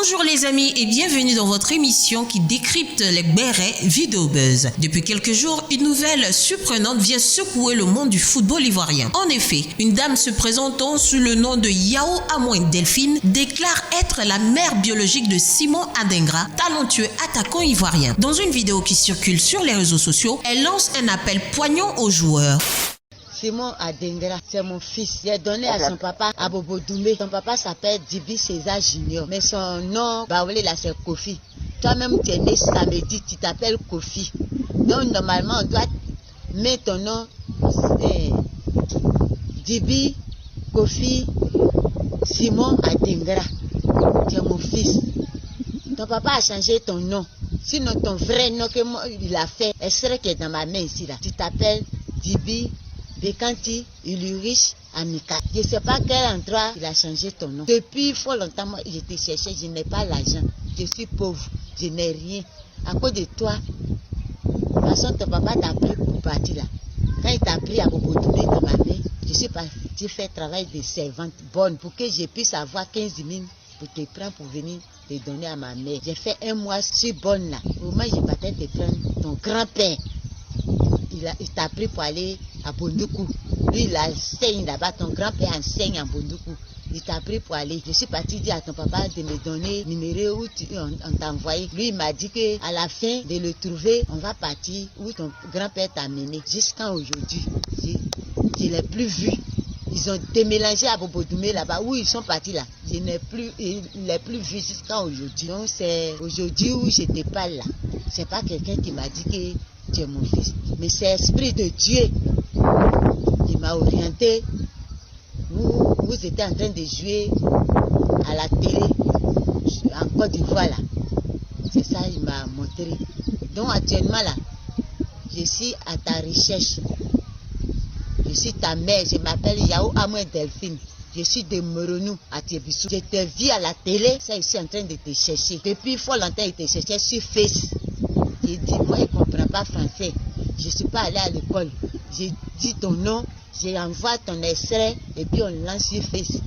Bonjour les amis et bienvenue dans votre émission qui décrypte les bérets vidéo buzz. Depuis quelques jours, une nouvelle surprenante vient secouer le monde du football ivoirien. En effet, une dame se présentant sous le nom de Yao Amoin Delphine déclare être la mère biologique de Simon Adingra, talentueux attaquant ivoirien. Dans une vidéo qui circule sur les réseaux sociaux, elle lance un appel poignant aux joueurs. Simon Adingra, c'est mon fils. J'ai donné à son papa à Bobo Doumbé. Son papa s'appelle Dibi César Junior. Mais son nom, baoulé là, c'est Kofi. Toi-même, tu es né samedi, tu t'appelles Kofi. Donc, normalement, on doit mettre ton nom Dibi Kofi Simon Adingra. Tu es mon fils. Ton papa a changé ton nom. Sinon, ton vrai nom que moi, il a fait, elle serait qui est dans ma main ici là. Tu t'appelles Dibi Bekanti Ulurich Amika. Je ne sais pas quel endroit il a changé ton nom. Depuis fort longtemps, moi, je te cherchais, je n'ai pas l'argent. Je suis pauvre, je n'ai rien. À cause de toi, de toute façon, ton papa t'a pris pour partir là. Quand il t'a pris à Bobodoumé dans ma main, je suis parti faire travail de servante bonne pour que je puisse avoir 15 000 pour te prendre pour venir te donner à ma mère. J'ai fait un mois si bonne là. Au moins, je partais te prendre ton grand-père. Il t'a pris pour aller à Bondoukou. Lui, il enseigne là-bas. Ton grand-père enseigne à Bondoukou. Il t'a pris pour aller. Je suis parti dire à ton papa de me donner le numéro où on t'a envoyé. Lui, il m'a dit qu'à la fin de le trouver, on va partir où ton grand-père t'a mené. Jusqu'à aujourd'hui, je ne l'ai plus vu. Ils ont démélangé à Bobodoumé là-bas. Où ils sont partis là. Je n'ai plus, plus vu jusqu'à aujourd'hui. Donc, c'est aujourd'hui où je te parle là. C'est pas quelqu'un qui m'a dit que tu es mon fils. Mais c'est l'Esprit de Dieu. Il m'a orienté. Vous étiez en train de jouer à la télé en Côte d'Ivoire là. C'est ça, il m'a montré. Donc actuellement là, je suis à ta recherche. Je suis ta mère, je m'appelle Yao Amoin Delphine. Je suis de Moronou à Tiebissou. Je te vis à la télé, ça je suis en train de te chercher. Depuis fort longtemps, il te cherchait sur Face. J'ai dit, moi je ne comprends pas français. Je ne suis pas allé à l'école. J'ai dit ton nom, j'envoie ton extrait et puis on lance sur Face.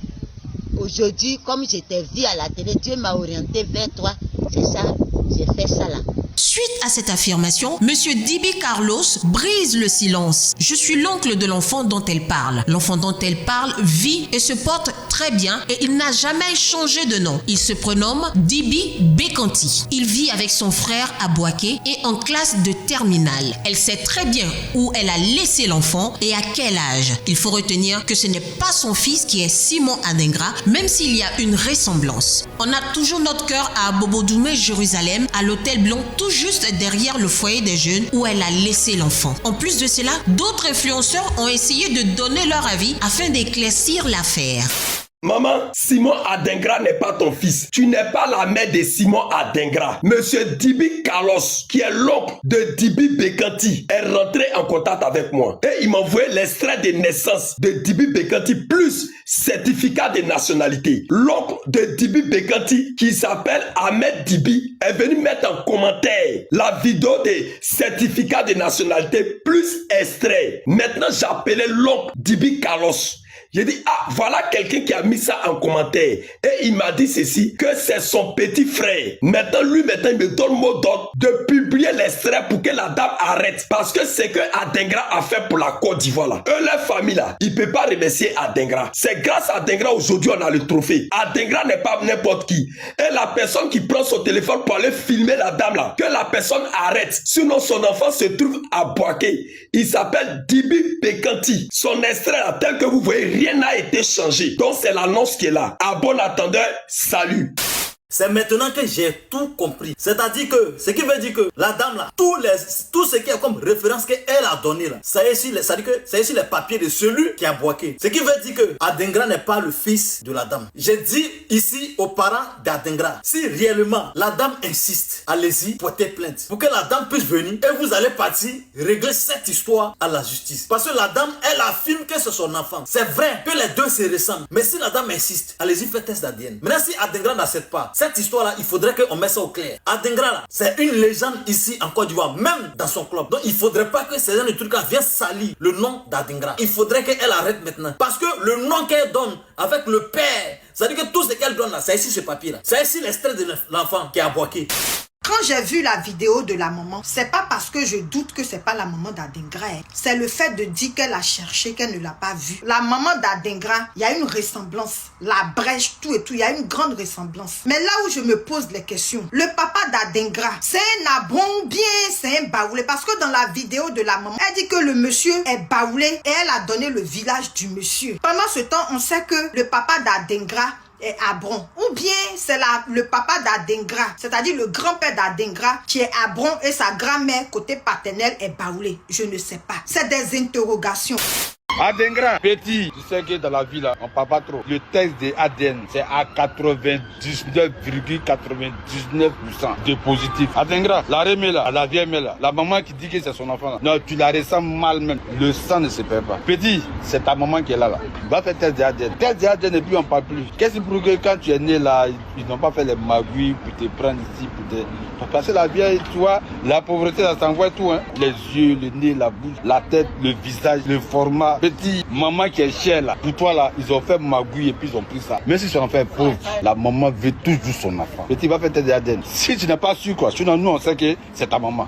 Aujourd'hui, comme je t'ai vu à la télé, Dieu m'a orienté vers toi. C'est ça, j'ai fait ça là. Suite à cette affirmation, Monsieur Dibi Carlos brise le silence. Je suis l'oncle de l'enfant dont elle parle. L'enfant dont elle parle vit et se porte très bien et il n'a jamais changé de nom. Il se prénomme Dibi Bekanti. Il vit avec son frère à Boaké et en classe de terminale. Elle sait très bien où elle a laissé l'enfant et à quel âge. Il faut retenir que ce n'est pas son fils qui est Simon Adingra, même s'il y a une ressemblance. On a toujours notre cœur à Bobodoumé, Jérusalem, à l'hôtel Blanc, tout juste derrière le foyer des jeunes où elle a laissé l'enfant. En plus de cela, d'autres influenceurs ont essayé de donner leur avis afin d'éclaircir l'affaire. Maman, Simon Adingra n'est pas ton fils. Tu n'es pas la mère de Simon Adingra. Monsieur Dibi Carlos, qui est l'oncle de Dibi Bekanti, est rentré en contact avec moi. Et il m'a envoyé l'extrait de naissance de Dibi Bekanti plus certificat de nationalité. L'oncle de Dibi Bekanti, qui s'appelle Ahmed Dibi, est venu mettre en commentaire la vidéo de certificat de nationalité plus extrait. Maintenant, j'appelais l'oncle Dibi Carlos. J'ai dit, ah, voilà quelqu'un qui a mis ça en commentaire. Et il m'a dit ceci, que c'est son petit frère. Maintenant, il me donne mot d'ordre de publier l'extrait pour que la dame arrête. Parce que c'est que Adingra a fait pour la Côte d'Ivoire là. Eux, leur famille là, ils ne peuvent pas remercier Adingra. C'est grâce à Adingra aujourd'hui on a le trophée. Adingra n'est pas n'importe qui. Et la personne qui prend son téléphone pour aller filmer la dame là, que la personne arrête. Sinon, son enfant se trouve à Boaké. Il s'appelle Dibi Bekanti. Son extrait là, tel que vous voyez, rien n'a été changé. Donc c'est l'annonce qui est là. À bon attendeur, salut. C'est maintenant que j'ai tout compris. C'est-à-dire que, ce qui veut dire que la dame là, tout ce qui est comme référence qu'elle a donné là, c'est ici les papiers de celui qui a boaké. Ce qui veut dire que Adingra n'est pas le fils de la dame. J'ai dit ici aux parents d'Adingra, si réellement la dame insiste, allez-y, portez plainte. Pour que la dame puisse venir et vous allez partir régler cette histoire à la justice. Parce que la dame, elle affirme que c'est son enfant. C'est vrai que les deux se ressemblent. Mais si la dame insiste, allez-y, faites test d'ADN. Maintenant, si Adingra n'accepte pas, cette histoire-là, il faudrait qu'on mette ça au clair. Adingra, là, c'est une légende ici en Côte d'Ivoire, même dans son club. Donc, il faudrait pas que ces gens de trucs-là viennent salir le nom d'Adingra. Il faudrait qu'elle arrête maintenant. Parce que le nom qu'elle donne avec le père C'est-à-dire que tout ce qu'elle donne là, c'est ici ce papier là. C'est ici l'extrait de l'enfant qui a boqué. Quand j'ai vu la vidéo de la maman, c'est pas parce que je doute que c'est pas la maman d'Adengra. C'est le fait de dire qu'elle a cherché, qu'elle ne l'a pas vue. La maman d'Adengra, il y a une ressemblance. La brèche, tout et tout, il y a une grande ressemblance. Mais là où je me pose les questions, le papa d'Adengra, c'est un abron ou bien c'est un baoulé? Parce que dans la vidéo de la maman, elle dit que le monsieur est baoulé et elle a donné le village du monsieur. Pendant ce temps, on sait que le papa d'Adengra est Abron. Ou bien c'est le papa d'Adengra, c'est-à-dire le grand-père d'Adengra qui est Abron et sa grand-mère côté paternel est Baoulé. Je ne sais pas. C'est des interrogations. Adengra, petit, tu sais que dans la vie là, on parle pas trop. Le test de ADN, c'est à 99,99% de positif. Adengra, la remée là, la vieille mère là, la maman qui dit que c'est son enfant là, non, tu la ressens mal même. Le sang ne se perd pas. Petit, c'est ta maman qui est là. Va faire test de ADN. Test de ADN et puis on parle plus. Qu'est-ce qui prouve que quand tu es né là, ils n'ont pas fait les magouilles pour te prendre ici, pour te... Parce que la vieille, tu vois, la pauvreté, ça s'envoie tout, hein. Les yeux, le nez, la bouche, la tête, le visage, le format. Petit, maman qui est chère là, pour toi là, ils ont fait magouille et puis ils ont pris ça. Même si c'est un fait pauvre, la maman veut toujours son enfant. Petit, va faire tes ADN. Si tu n'es pas sûr quoi, sinon nous on sait que c'est ta maman.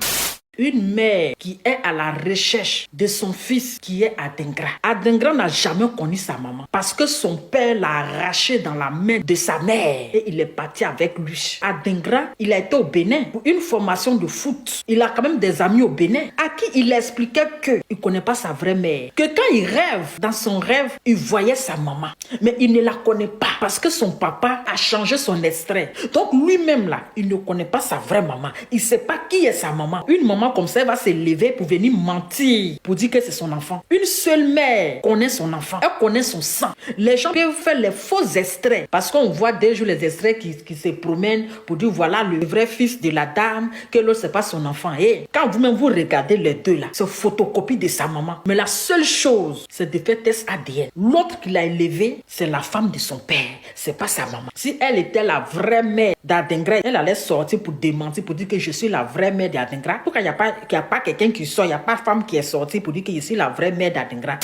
Une mère qui est à la recherche de son fils qui est Adengra. Adengra n'a jamais connu sa maman parce que son père l'a arraché dans la main de sa mère et il est parti avec lui. Adengra, il a été au Bénin pour une formation de foot. Il a quand même des amis au Bénin à qui il expliquait qu'il ne connaît pas sa vraie mère. Que quand il rêve, dans son rêve, il voyait sa maman. Mais il ne la connaît pas parce que son papa a changé son extrait. Donc lui-même là, il ne connaît pas sa vraie maman. Il ne sait pas qui est sa maman. Une maman comme ça, elle va se lever pour venir mentir, pour dire que c'est son enfant. Une seule mère connaît son enfant, elle connaît son sang. Les gens peuvent faire les faux extraits, parce qu'on voit déjà les extraits qui se promènent pour dire voilà le vrai fils de la dame, que l'autre c'est pas son enfant. Et quand vous-même vous regardez les deux là, c'est photocopie de sa maman. Mais la seule chose, c'est de faire test ADN. L'autre qui l'a élevé, c'est la femme de son père, c'est pas sa maman. Si elle était la vraie mère d'Adengra, elle allait sortir pour démentir, pour dire que je suis la vraie mère d'Adengra. Pourquoi il n'y a pas quelqu'un qui sort, il n'y a pas femme qui est sortie pour dire que je suis la vraie mère d'Adengra.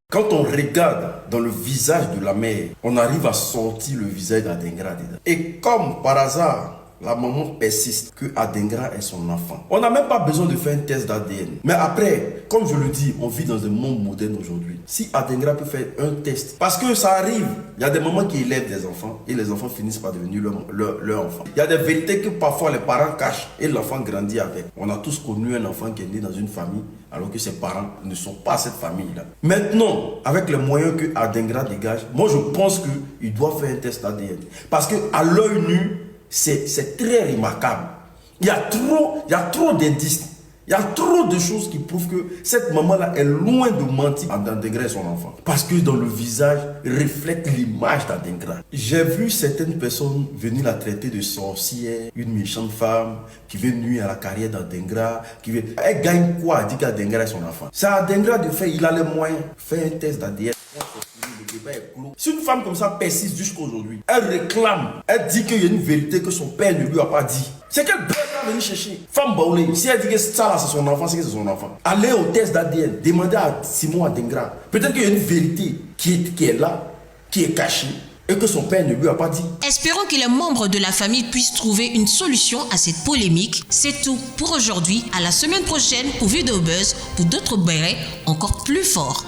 Quand on regarde dans le visage de la mère, on arrive à sortir le visage d'Adengra dedans. Et comme par hasard, la maman persiste que Adengra est son enfant. On n'a même pas besoin de faire un test d'ADN. Mais après, comme je le dis, on vit dans un monde moderne aujourd'hui. Si Adengra peut faire un test, parce que ça arrive, il y a des mamans qui élèvent des enfants et les enfants finissent par devenir leur enfant. Il y a des vérités que parfois les parents cachent et l'enfant grandit avec. On a tous connu un enfant qui est né dans une famille alors que ses parents ne sont pas cette famille-là. Maintenant, avec les moyens que Adengra dégage, moi je pense qu'il doit faire un test ADN. Parce qu'à l'œil nu, c'est très remarquable. Il y a trop d'indices. Il y a trop de choses qui prouvent que cette maman-là est loin de mentir d'Adengra son enfant. Parce que dans le visage, reflète l'image d'Adengra. J'ai vu certaines personnes venir la traiter de sorcière, une méchante femme qui veut nuire à la carrière d'Adengra. Elle gagne quoi à dire qu'Adengra est son enfant? C'est à Adengra de faire, il a les moyens. Faire un test d'ADN. Si une femme comme ça persiste jusqu'aujourd'hui, elle réclame, elle dit qu'il y a une vérité que son père ne lui a pas dit. C'est qu'elle doit venir chercher. Femme Baoulé, si elle dit que ça là c'est son enfant, c'est que c'est son enfant. Allez au test d'ADN, demandez à Simon Adengra. Peut-être qu'il y a une vérité qui est là, qui est cachée, et que son père ne lui a pas dit. Espérons que les membres de la famille puissent trouver une solution à cette polémique. C'est tout pour aujourd'hui. À la semaine prochaine pour Vidéo Buzz, pour d'autres bérets encore plus forts.